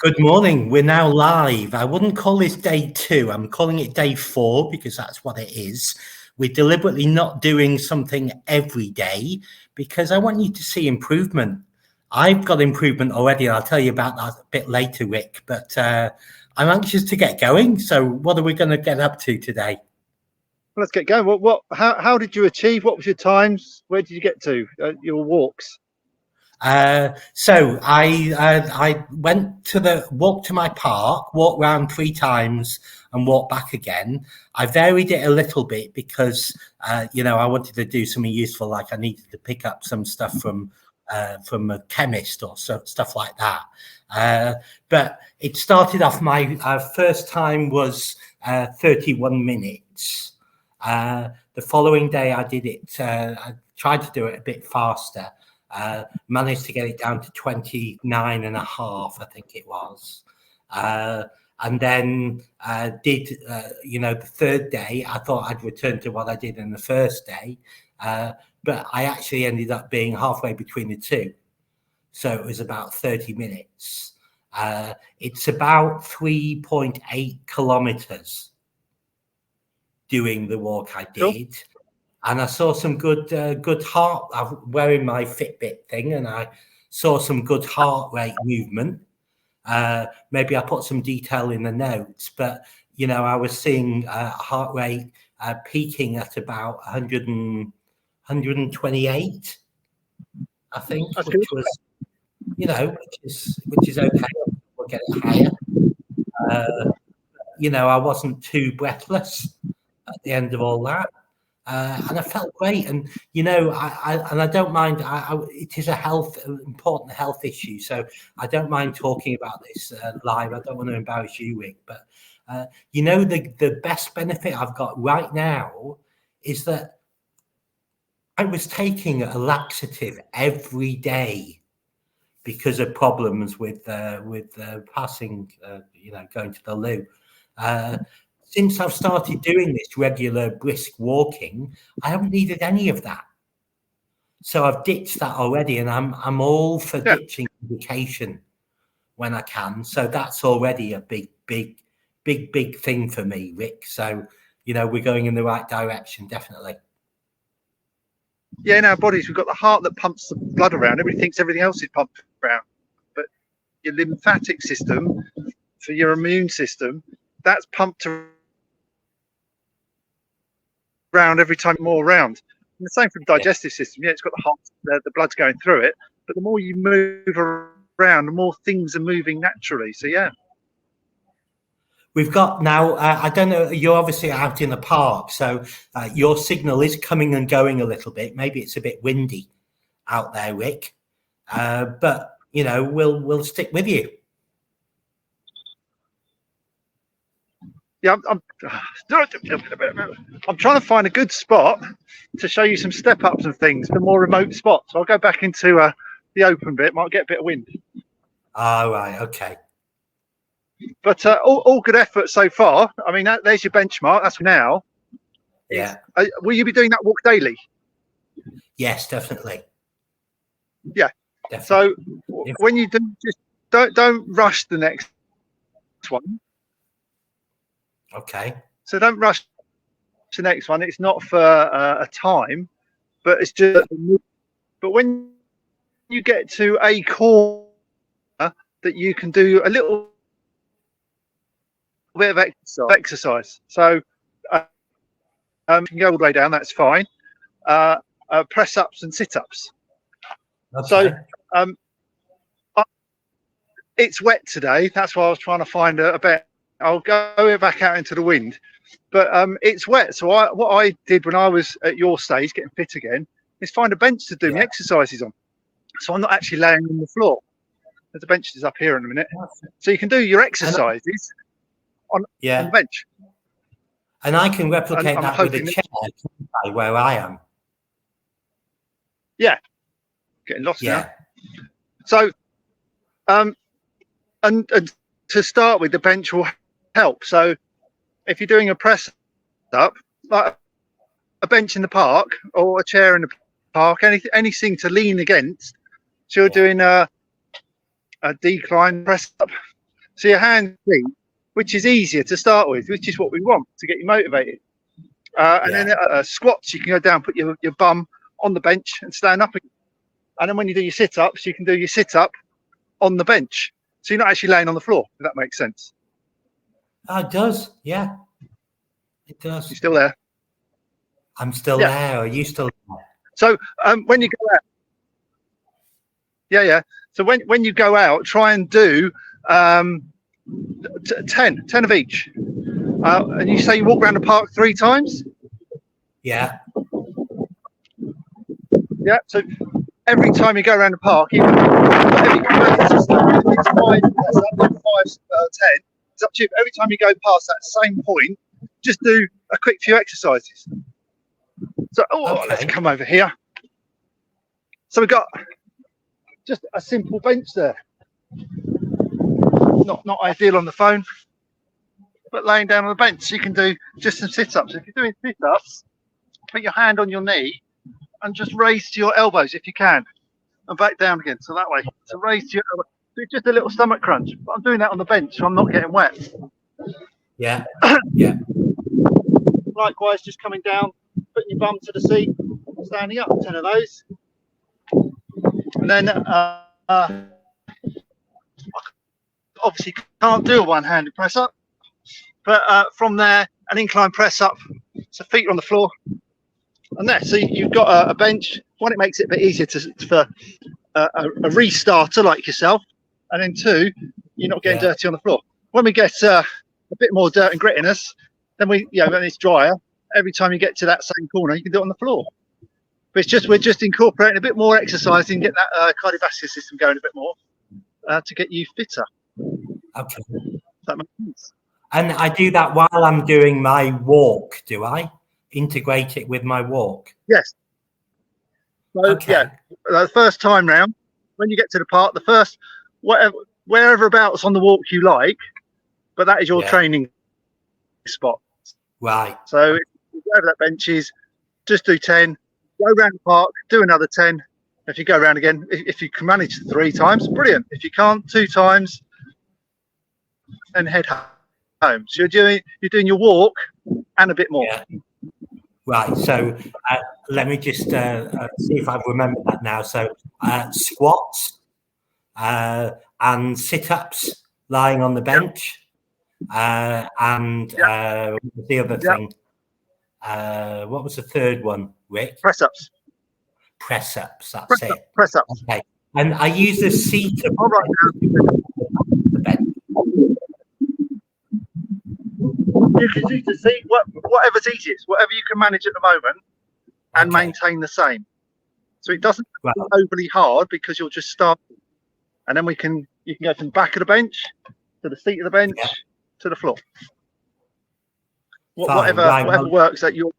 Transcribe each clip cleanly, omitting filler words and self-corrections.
Good morning. We're now live. I wouldn't call this day 2. I'm calling it day 4 because that's what it is. We're deliberately not doing something every day because I want you to see improvement. I've got improvement already, and I'll tell you about that a bit later, Rick. But I'm anxious to get going. So what are we going to get up to today? Let's get going. How did you achieve? What was your times? Where did you get to? Your walks? So I went to walk to my park, walked around 3 times and walked back again. I varied it a little bit because, I wanted to do something useful. Like I needed to pick up some stuff from a chemist or stuff like that. But it started off, my first time was 31 minutes. The following day I did it, I tried to do it a bit faster. Managed to get it down to 29 and a half, I think it was. And then the third day, I thought I'd return to what I did in the first day. But I actually ended up being halfway between the two. So it was about 30 minutes. It's about 3.8 kilometers doing the walk I did. Cool. And I saw some good heart. I'm wearing my Fitbit thing, and I saw some good heart rate movement. Maybe I put some detail in the notes, but I was seeing heart rate peaking at about 128, I think, That's which good. was, which is okay. We'll get it higher. I wasn't too breathless at the end of all that. And I felt great, and I don't mind. It is important health issue, so I don't mind talking about this live. I don't want to embarrass you, Rick, but the best benefit I've got right now is that I was taking a laxative every day because of problems with passing, going to the loo. Since I've started doing this regular brisk walking, I haven't needed any of that. So I've ditched that already, and I'm all for ditching medication when I can. So that's already a big thing for me, Rick. So we're going in the right direction, definitely. Yeah, in our bodies, we've got the heart that pumps the blood around. Everybody thinks everything else is pumped around, but your lymphatic system, for your immune system, that's pumped around every time, more around. And the same for the digestive system. Yeah, it's got the heart, the blood's going through it, but the more you move around, the more things are moving naturally. So yeah. We've got now, I don't know, you're obviously out in the park, so your signal is coming and going a little bit. Maybe it's a bit windy out there, Rick, but we'll stick with you. Yeah, I'm trying to find a good spot to show you some step ups and things, the more remote spots. I'll go back into the open bit, might get a bit of wind. Oh, right, okay. But all good effort so far. I mean, there's your benchmark. That's now. Yeah. Will you be doing that walk daily? Yes, definitely. Yeah. Definitely. So when you do, just don't rush the next one. Okay. So don't rush the next one. It's not for a time, but it's just. But when you get to a corner that you can do a little bit of exercise. So you can go all the way down. That's fine. Press ups and sit ups. Okay. So it's wet today. That's why I was trying to find a bit. I'll go back out into the wind, but it's wet. So what I did when I was at your stage, getting fit again, is find a bench to do my exercises on. So I'm not actually laying on the floor. There's a bench up here in a minute, so you can do your exercises on the bench. And I can replicate that with a chair where I am. Yeah, getting lost now. So, and to start with, the bench will help. So, if you're doing a press up, like a bench in the park or a chair in the park, anything to lean against. So you're doing a decline press up. So your hands feet, which is easier to start with, which is what we want to get you motivated. And then squats, you can go down, put your bum on the bench and stand up again. And then when you do your sit-ups, you can do your sit-up on the bench. So you're not actually laying on the floor, if that makes sense. It does, yeah. It does. You're still there? I'm still there. Are you still there? So when you go out, So when you go out, try and do 10 of each. And you say you walk around the park 3 times? Yeah. Yeah. So every time you go around the park, even whatever you can manage to start, it's 5, 10. It's up to you. Every time you go past that same point, just do a quick few exercises. So, let's come over here. So we've got just a simple bench there. Not ideal on the phone, but laying down on the bench, you can do just some sit-ups. If you're doing sit-ups, put your hand on your knee and just raise to your elbows if you can, and back down again. So that way, so raise to your elbows. Do just a little stomach crunch. But I'm doing that on the bench, so I'm not getting wet. Yeah. Yeah. Likewise, just coming down, putting your bum to the seat, standing up, 10 of those. And then obviously can't do a one-handed press up, but from there, an incline press up, so feet are on the floor. And there, so you've got a bench. One, it makes it a bit easier for a restarter like yourself, and then 2, you're not getting dirty on the floor. When we get a bit more dirt and grittiness, then when it's drier, every time you get to that same corner, you can do it on the floor. But we're just incorporating a bit more exercise and get that cardiovascular system going a bit more to get you fitter. Okay. That makes sense. And I do that while I'm doing my walk, do I? Integrate it with my walk? Yes. So, the first time round, when you get to the park, the first, wherever abouts on the walk you like, but that is your training spot. Right. So wherever that bench is, just do 10, go around the park, do another 10. If you go around again, if you can manage 3 times, brilliant. If you can't, 2 times, and head home. So you're doing your walk and a bit more. Yeah. Right. So let me just see if I remember that now. So squats and sit-ups lying on the bench. And the other thing, what was the third one, Rick? Press-ups. Press-ups, that's it. Press-ups. Okay. And I use the seat. All right. The bench. You can use the seat, whatever's easiest, whatever you can manage at the moment, and maintain the same. So it doesn't be overly hard because you'll just start, and then you can go from the back of the bench to the seat of the bench to the floor. Whatever works at your.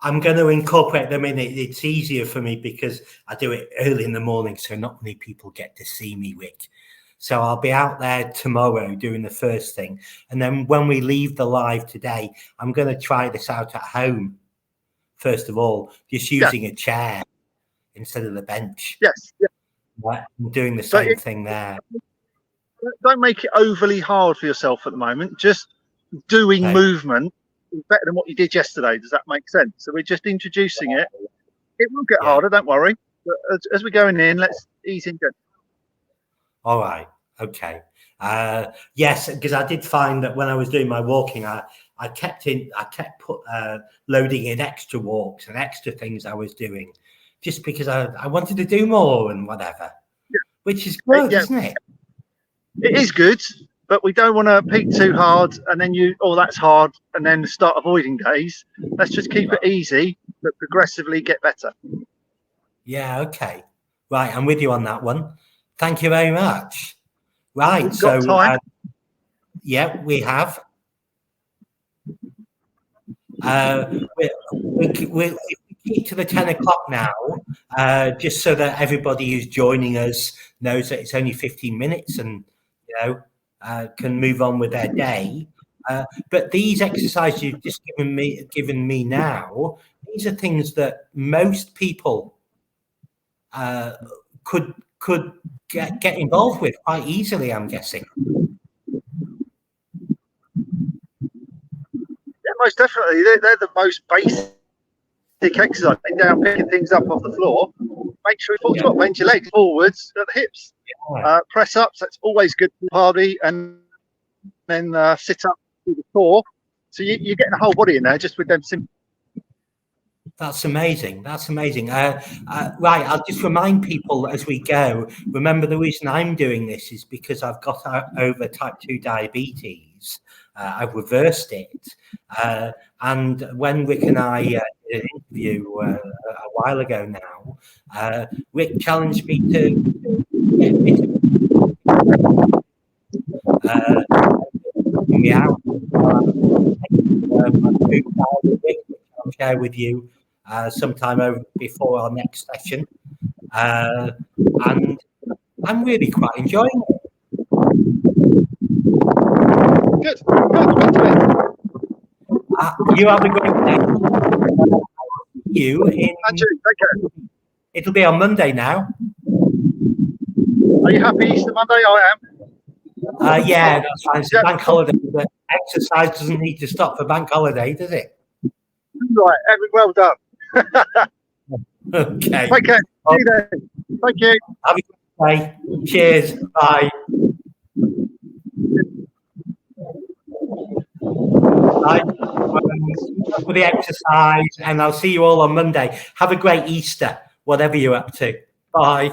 I'm going to incorporate them in. It's easier for me because I do it early in the morning, so not many people get to see me, Rick. So I'll be out there tomorrow doing the first thing. And then when we leave the live today, I'm going to try this out at home. First of all, just using a chair instead of the bench. Yes. Yeah. I'm doing the same thing there. Don't make it overly hard for yourself at the moment. Just doing movement is better than what you did yesterday. Does that make sense? So we're just introducing it. It will get harder, don't worry. But as we're going in, let's ease into it. All right. Okay. Yes, because I did find that when I was doing my walking, I kept loading in extra walks and extra things I was doing, just because I wanted to do more and whatever, which is good, isn't it? It is good, but we don't want to peak too hard and then that's hard and then start avoiding days. Let's just keep it easy, but progressively get better. Yeah. Okay. Right. I'm with you on that one. Thank you very much. Right, so we have. We keep to the 10 o'clock now, just so that everybody who's joining us knows that it's only 15 minutes and can move on with their day. But these exercises you've just given me now, these are things that most people could could get involved with quite easily, I'm guessing. Yeah, most definitely. They're the most basic exercise. Getting down, picking things up off the floor. Make sure you full bend your legs forwards at the hips. Press ups. That's always good for the party. And then sit up to the core. So you're getting the whole body in there just with them simple. That's amazing. That's amazing. Right, I'll just remind people as we go. Remember, the reason I'm doing this is because I've got over type 2 diabetes. I've reversed it. And when Rick and I did an interview a while ago now, Rick challenged me to get me out. I'll share with you sometime before our next session, and I'm really quite enjoying it. Good. You have a great day. It'll be on Monday now. Are you happy Easter Monday? I am. Yeah, that's fine. It's a bank holiday, but exercise doesn't need to stop for bank holiday, does it? Right, well done. Okay. Okay. See you then. Thank you. Have a good day. Cheers. Bye. Bye. For the exercise, and I'll see you all on Monday. Have a great Easter, whatever you're up to. Bye.